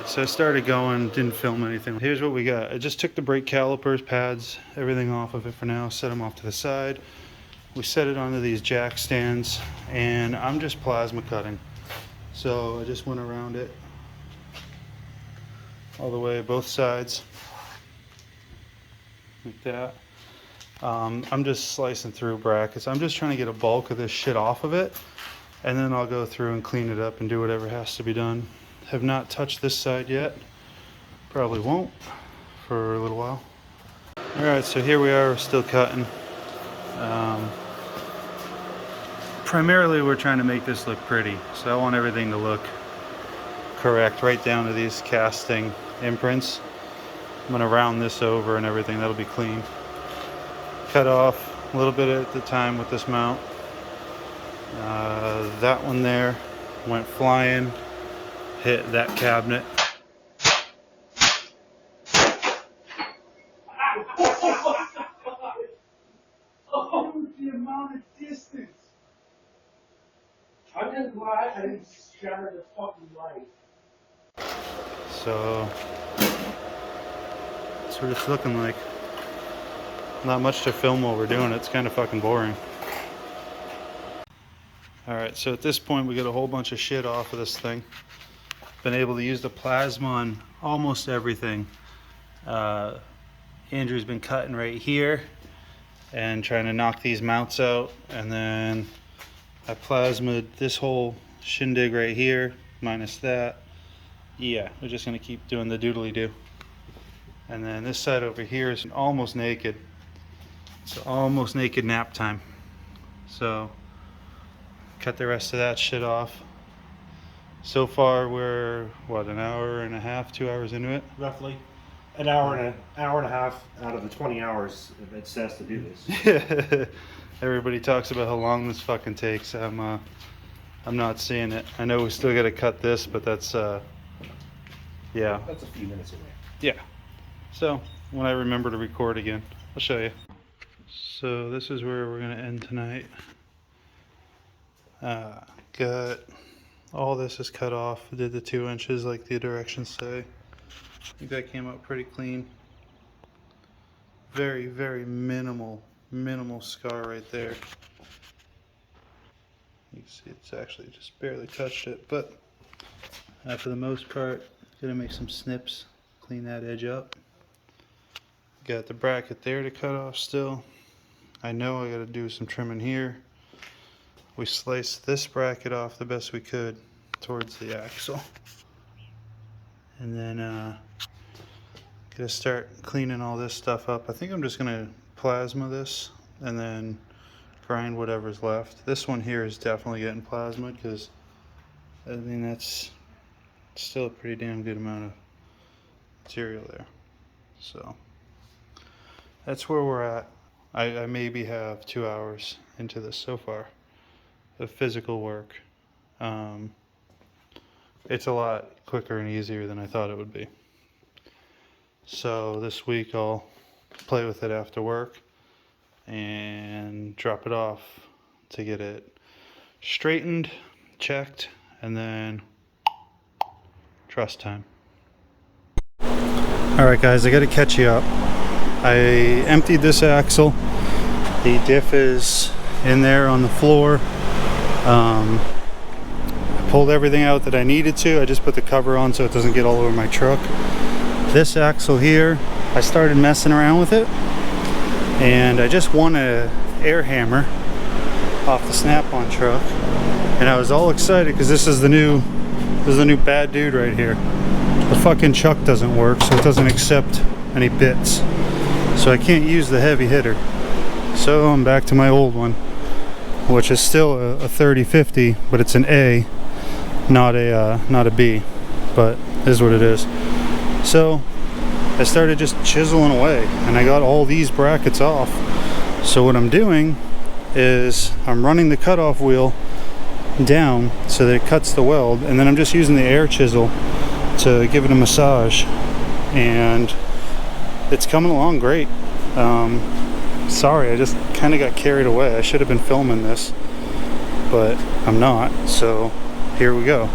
So I started going, didn't film anything. Here's what we got. I just took the brake calipers, pads, everything off of it for now, set them off to the side. We set it onto these jack stands, and I'm just plasma cutting. So I just went around it all the way, both sides, like that. I'm just slicing through brackets. I'm just trying to get a bulk of this shit off of it, and then I'll go through and clean it up and do whatever has to be done. Have not touched this side yet. Probably won't for a little while. Alright, so here we are, still cutting. Primarily we're trying to make this look pretty, so I want everything to look correct, right down to these casting imprints. I'm going to round this over and everything, that'll be clean. Cut off a little bit at the time with this mount. That one there went flying, hit that cabinet. Oh, the amount of distance. I'm just glad I didn't shatter the fucking light. So that's what it's looking like. Not much to film while we're doing it. It's kind of fucking boring. Alright, so at this point we got a whole bunch of shit off of this thing. Been able to use the plasma on almost everything. Andrew's been cutting right here and trying to knock these mounts out, and then I plasmaed this whole shindig right here minus that. Yeah, we're just gonna keep doing the doodly do. And then this side over here is almost naked. It's almost naked nap time. So cut the rest of that shit off. So far we're what, an hour and a half, 2 hours into it? Roughly an hour and a half out of the 20 hours it says to do this. Everybody talks about how long this fucking takes. I'm not seeing it. I know we still got to cut this, but that's yeah. That's a few minutes away. Yeah. So when I remember to record again, I'll show you. So this is where we're gonna end tonight. Got all this is cut off. Did the 2 inches like the directions say. I think that came out pretty clean. Very, very minimal scar right there. You can see it's actually just barely touched it, but for the most part, gonna make some snips, clean that edge up. Got the bracket there to cut off still. I know I gotta do some trimming here. We sliced this bracket off the best we could towards the axle. And then gonna start cleaning all this stuff up. I think I'm just gonna plasma this and then grind whatever's left. This one here is definitely getting plasma because I mean that's still a pretty damn good amount of material there. So that's where we're at. I maybe have 2 hours into this so far of physical work. It's a lot quicker and easier than I thought it would be. So this week I'll play with it after work and drop it off to get it straightened, checked, and then truss time. Alright guys, I gotta catch you up. I emptied this axle. The diff is in there on the floor. I pulled everything out that I needed to. I just put the cover on so it doesn't get all over my truck. This axle here, I started messing around with it, and I just won a air hammer off the Snap-on truck, and I was all excited because this is the new bad dude right here. The fucking chuck doesn't work, so it doesn't accept any bits, so I can't use the heavy hitter. So I'm back to my old one, which is still a 3050, but it's an A, not a B, but it is what it is. So I started just chiseling away, and I got all these brackets off. So what I'm doing is I'm running the cutoff wheel down so that it cuts the weld, and then I'm just using the air chisel to give it a massage, and it's coming along great. Sorry, I just kind of got carried away. I should have been filming this, but I'm not, so here we go.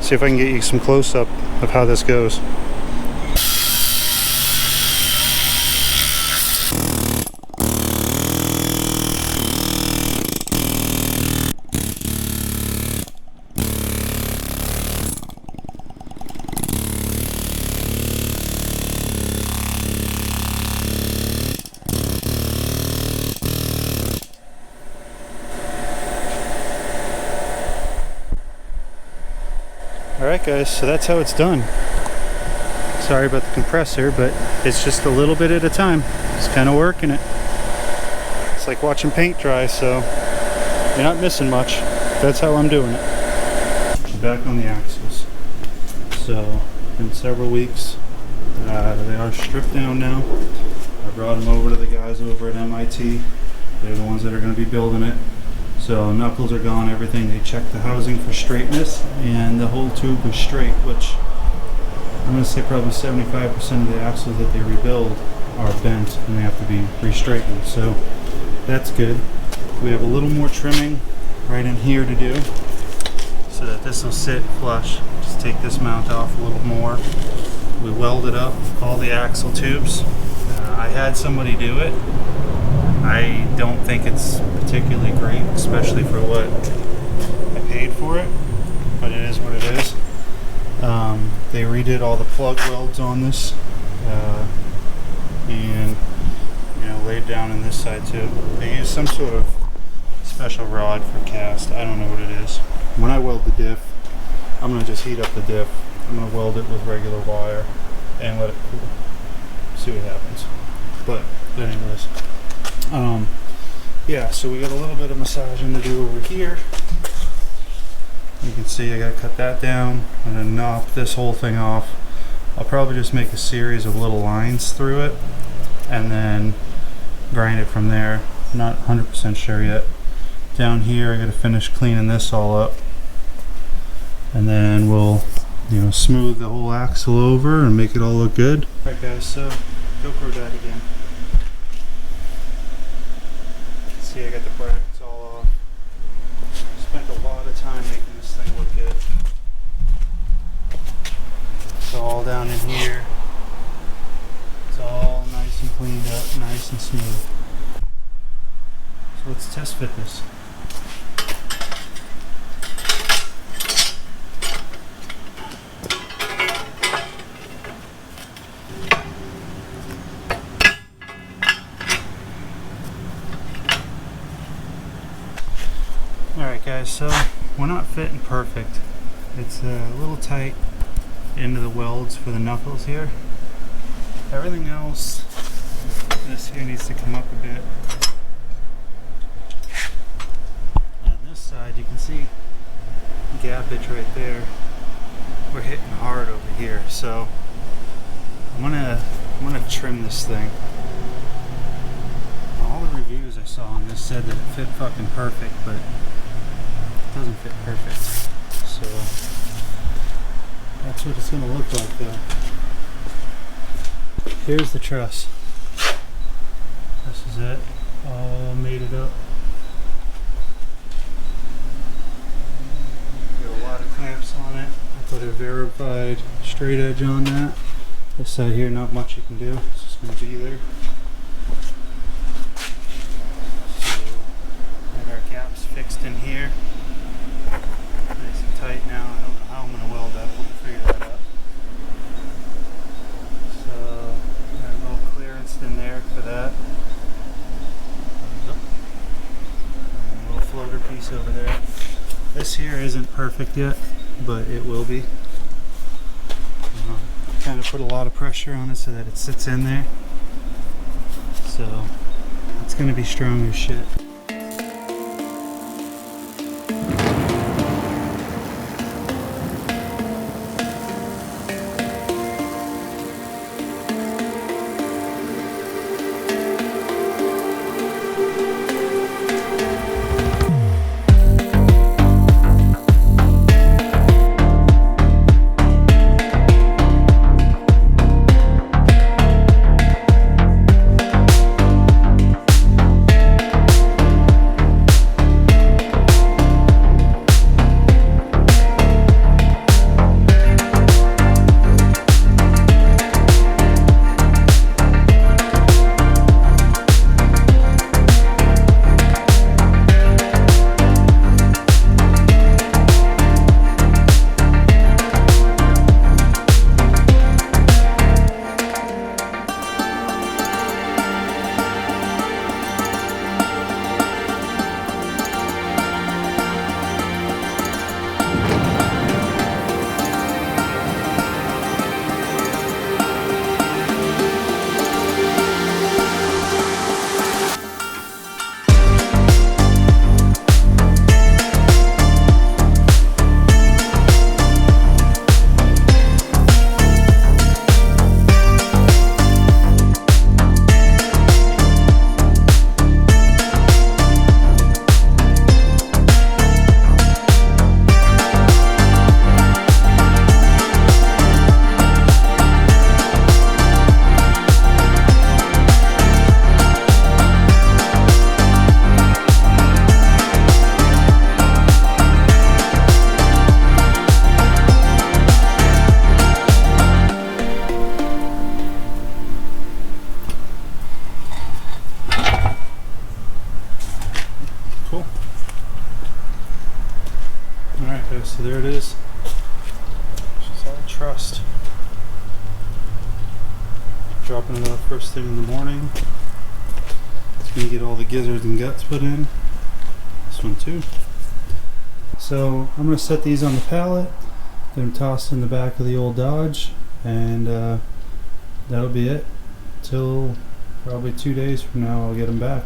See if I can get you some close-up of how this goes. Alright guys, so that's how it's done. Sorry about the compressor, but it's just a little bit at a time. Just kind of working it. It's like watching paint dry, so you're not missing much. That's how I'm doing it. Back on the axles. So, in several weeks, they are stripped down now. I brought them over to the guys over at MIT. They're the ones that are going to be building it. So knuckles are gone, everything. They checked the housing for straightness, and the whole tube was straight, which I'm going to say probably 75% of the axles that they rebuild are bent and they have to be re-straightened. So that's good. We have a little more trimming right in here to do so that this will sit flush. Just take this mount off a little more. We welded up all the axle tubes. I had somebody do it. I don't think it's particularly great, especially for what I paid for it, but it is what it is. They redid all the plug welds on this, and laid down on this side too. They used some sort of special rod for cast. I don't know what it is. When I weld the diff, I'm going to just heat up the diff. I'm going to weld it with regular wire and let it cool. See what happens. But anyways. Yeah, so we got a little bit of massaging to do over here. You can see I gotta cut that down. I'm gonna knock this whole thing off. I'll probably just make a series of little lines through it and then grind it from there. Not 100% sure yet. Down here I gotta finish cleaning this all up, and then we'll smooth the whole axle over and make it all look good. Alright guys, so GoPro died again. See, I got the brackets all off. Spent a lot of time making this thing look good. It's all down in here. It's all nice and cleaned up, nice and smooth. So let's test fit this. Alright guys, so we're not fitting perfect. It's a little tight into the welds for the knuckles here. Everything else, this here needs to come up a bit. On this side you can see gappage right there. We're hitting hard over here, so I'm gonna trim this thing. All the reviews I saw on this said that it fit fucking perfect, but doesn't fit perfect, so that's what it's going to look like though. Here's the truss. This is it, all mated up. Got a lot of clamps on it. I put a verified straight edge on that. This side here, not much you can do. It's just going to be there. So, got our gaps fixed in here. Nice and tight now. I don't know how I'm going to weld that. We'll figure that out. So, got a little clearance in there for that. And a little floater piece over there. This here isn't perfect yet, but it will be. Kind of put a lot of pressure on it so that it sits in there. So, it's going to be strong as shit. dropping it off first thing in the morning. It's gonna get all the gizzards and guts put in. This one too. So I'm gonna set these on the pallet, get them tossed in the back of the old Dodge, and that'll be it. Till probably 2 days from now I'll get them back.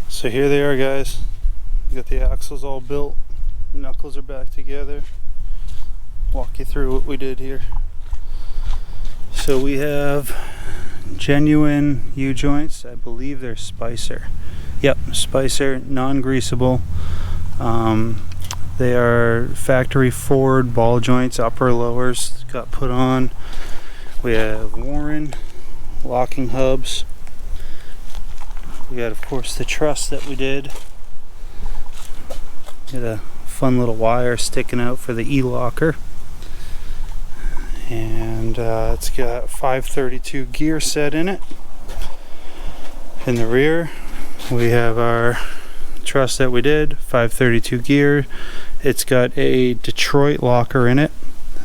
So here they are, guys. You got the axles all built, knuckles are back together. Walk you through what we did here. So we have genuine U-joints. I believe they're Spicer. Yep, Spicer, non-greasable. They are factory Ford ball joints, upper lowers got put on. We have Warren locking hubs. We got, of course, the truss that we did. Got a fun little wire sticking out for the E-locker. And it's got 532 gear set in it. In the rear, we have our truss that we did, 532 gear. It's got a Detroit locker in it.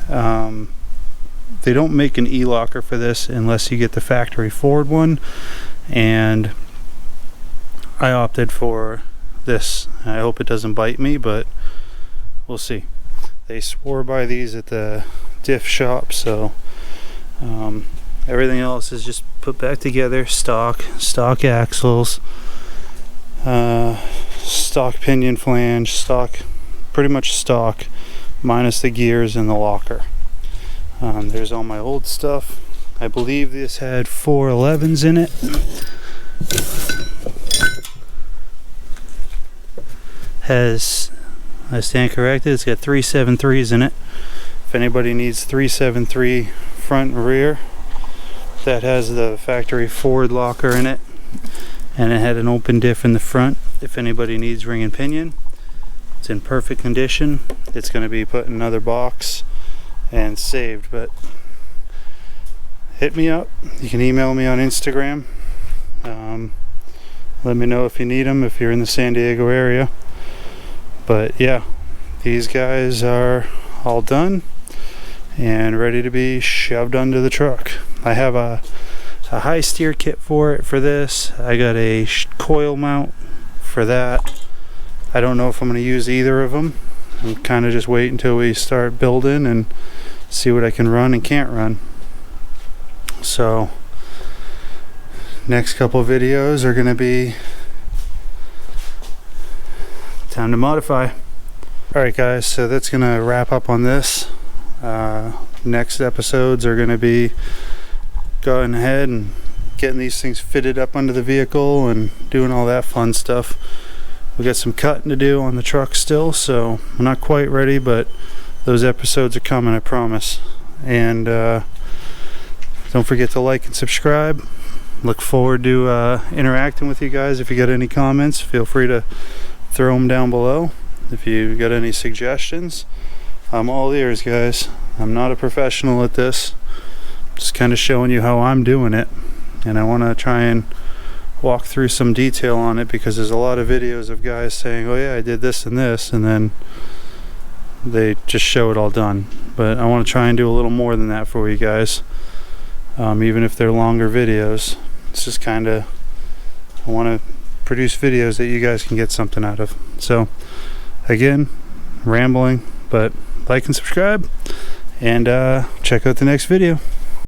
They don't make an E-locker for this unless you get the factory Ford one. And I opted for this. I hope it doesn't bite me, but we'll see. They swore by these at the diff shop, so everything else is just put back together. Stock axles, stock pinion flange, stock, pretty much stock, minus the gears and the locker. There's all my old stuff. I believe this had 411s in it. I stand corrected, it's got 373s in it. If anybody needs 373 front and rear, that has the factory Ford locker in it, and it had an open diff in the front. If anybody needs ring and pinion, it's in perfect condition. It's going to be put in another box and saved, but hit me up. You can email me on Instagram. Let me know if you need them if you're in the San Diego area. But yeah, these guys are all done and ready to be shoved onto the truck. I have a high steer kit for this. I got a coil mount for that. I don't know if I'm going to use either of them. I'm kind of just waiting until we start building and see what I can run and can't run. So next couple videos are going to be time to modify. Alright guys, so that's gonna wrap up on this. Next episodes are gonna be going ahead and getting these things fitted up under the vehicle and doing all that fun stuff. We got some cutting to do on the truck still, so I'm not quite ready, but those episodes are coming, I promise. And don't forget to like and subscribe. Look forward to interacting with you guys. If you got any comments, feel free to throw them down below. If you got any suggestions, I'm all ears, guys. I'm not a professional at this, just kind of showing you how I'm doing it, and I want to try and walk through some detail on it, because there's a lot of videos of guys saying, oh yeah, I did this and this, and then they just show it all done. But I want to try and do a little more than that for you guys, even if they're longer videos. It's just kind of, I want to produce videos that you guys can get something out of. So again, rambling, but like and subscribe, and check out the next video.